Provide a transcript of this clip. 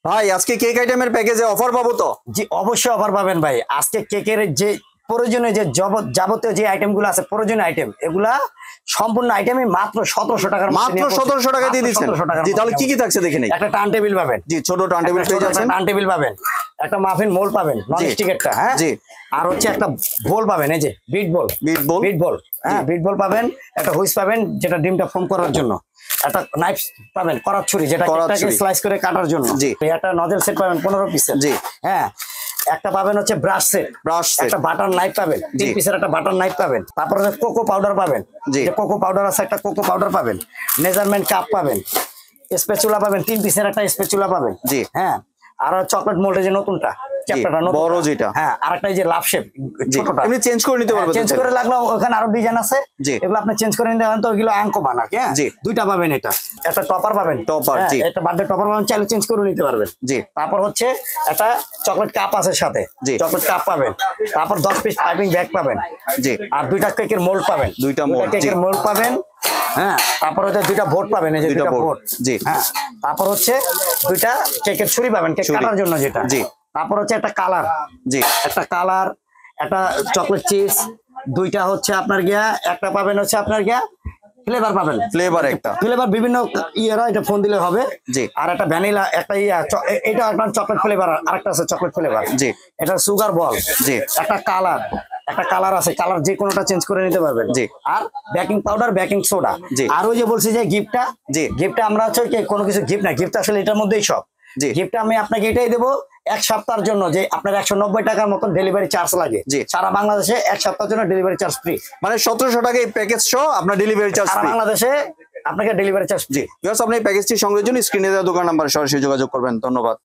ভাই আজকে কেক আইটেমের প্যাকেজে অফার পাবো তো? জি অবশ্যই অফার পাবেন ভাই। আজকে কেকের যে প্রয়োজনীয় যে যাবতীয় যে আইটেম গুলো আছে, প্রয়োজনীয় আইটেম, এগুলা সম্পূর্ণ আইটেমই মাত্র 1700 টাকার মধ্যে মাত্র 1700 টাকা দিয়ে দিচ্ছেন। জি তাহলে কি কি থাকছে দেখে নেই। একটা টার্ন টেবিল পাবেন, জি ছোট টার্ন টেবিল পেয়ে যাচ্ছেন। টার্ন টেবিল পাবেন, একটা মাফিন মোল পাবেন নন স্টিকেরটা, হ্যাঁ জি। আর হচ্ছে একটা বোল পাবেন, এই যে বিট বল, বিট বল, হ্যাঁ বিট বল পাবেন, একটা হুইস পাবেন যেটা ডিমটা ফোম করার জন্য, একটা নাইফ পাবেন, করাত ছুরি যেটা কেকটাকে স্লাইস করে কাটার জন্য, জি একটা নজেল সেট পাবেন 15 পিসের, জি হ্যাঁ একটা পাবেন হচ্ছে ব্রাশ সেট, একটা বাটার নাইফ পাবেন 3 পিসের, একটা বাটার নাইফ পাবেন, তারপর হচ্ছে কোকো পাউডার পাবেন, যে কোকো পাউডার আছে একটা কোকো পাউডার পাবেন, মেজারমেন্ট কাপ পাবেন, স্প্যাচুলা পাবেন 3 পিসের একটা স্প্যাচুলা পাবেন, জি হ্যাঁ আর চকলেট মোল্ডের যে নতুনটা চ্যাপ্টারটা নতুন বড় যেটা, হ্যাঁ আরেকটা এই যে লাভ শেপ ছোটটা, এমনি চেঞ্জ করে নিতে পারবেন, চেঞ্জ করে লাগলো ওখানে আরো ডিজাইন আছে, এগুলো আপনি চেঞ্জ করে নিতে পারেন। তো এগুলো আঙ্কো বানা, হ্যাঁ দুইটা পাবেন, এটা একটা টপার পাবেন, টপার জি একটা বার্থডে টপার পাবেন, চাইলে চেঞ্জ করে নিতে পারবেন, জি তারপর হচ্ছে একটা চকলেট কাপ আছে সাথে, জি চকলেট কাপ পাবেন, তারপর 10 পিস পাইপিং ব্যাগ পাবেন, জি আর দুইটা কেকের মোল্ড পাবেন, দুইটা কেকের মোল্ড পাবেন, হ্যাঁ তারপর হচ্ছে দুইটা বোর্ড পাবেন, এই যে দুইটা বোর্ড, জি হ্যাঁ তারপর হচ্ছে দুইটা কেকের ছুরি পাবেন কেক কাটার জন্য যেটা, জি তারপর হচ্ছে একটা কালার, জি একটা কালার, একটা চকলেট চিজ, দুইটা হচ্ছে আপনার গিয়া, একটা পাবেন হচ্ছে আপনার গিয়া ফ্লেভার পাবেন, ফ্লেভার একটা ফ্লেভার বিভিন্ন ইয়েরা, এটা ফোন দিলে হবে, জি আর একটা ভ্যানিলা, একটা এটা আপনার চকলেট ফ্লেভার, আরেকটা আছে চকলেট ফ্লেভার, জি এটা সুগার বল, জি একটা কালার, একটা কালার আছে, কালার যে কোনোটা চেঞ্জ করে নিতে পারবেন, জি আর বেকিং পাউডার, বেকিং সোডা, জি আর ওই যে বলছি যে গিফটটা, জি গিফটটা আমরা হচ্ছে কোনো কিছু গিফট না, গিফট আসলে এটার মধ্যেই সব, জি গিফটটা আমি আপনাকে এটাই দেবো এক সপ্তাহের জন্য, যে আপনার 190 টাকার মতন ডেলিভারি চার্জ লাগে, জি সারা বাংলাদেশে এক সপ্তাহের জন্য ডেলিভারি চার্জ ফ্রি, মানে 1700 টাকা এই প্যাকেজ সহ আপনার ডেলিভারি চার্জ ফ্রি বাংলাদেশে, আপনাকে ডেলিভারি চার্জ, জি ভিউয়ার্স আপনি এই প্যাকেজটি সংগ্রহের জন্য স্ক্রিনে দেওয়া দোকান নাম্বারে সরাসরি যোগাযোগ করবেন। ধন্যবাদ।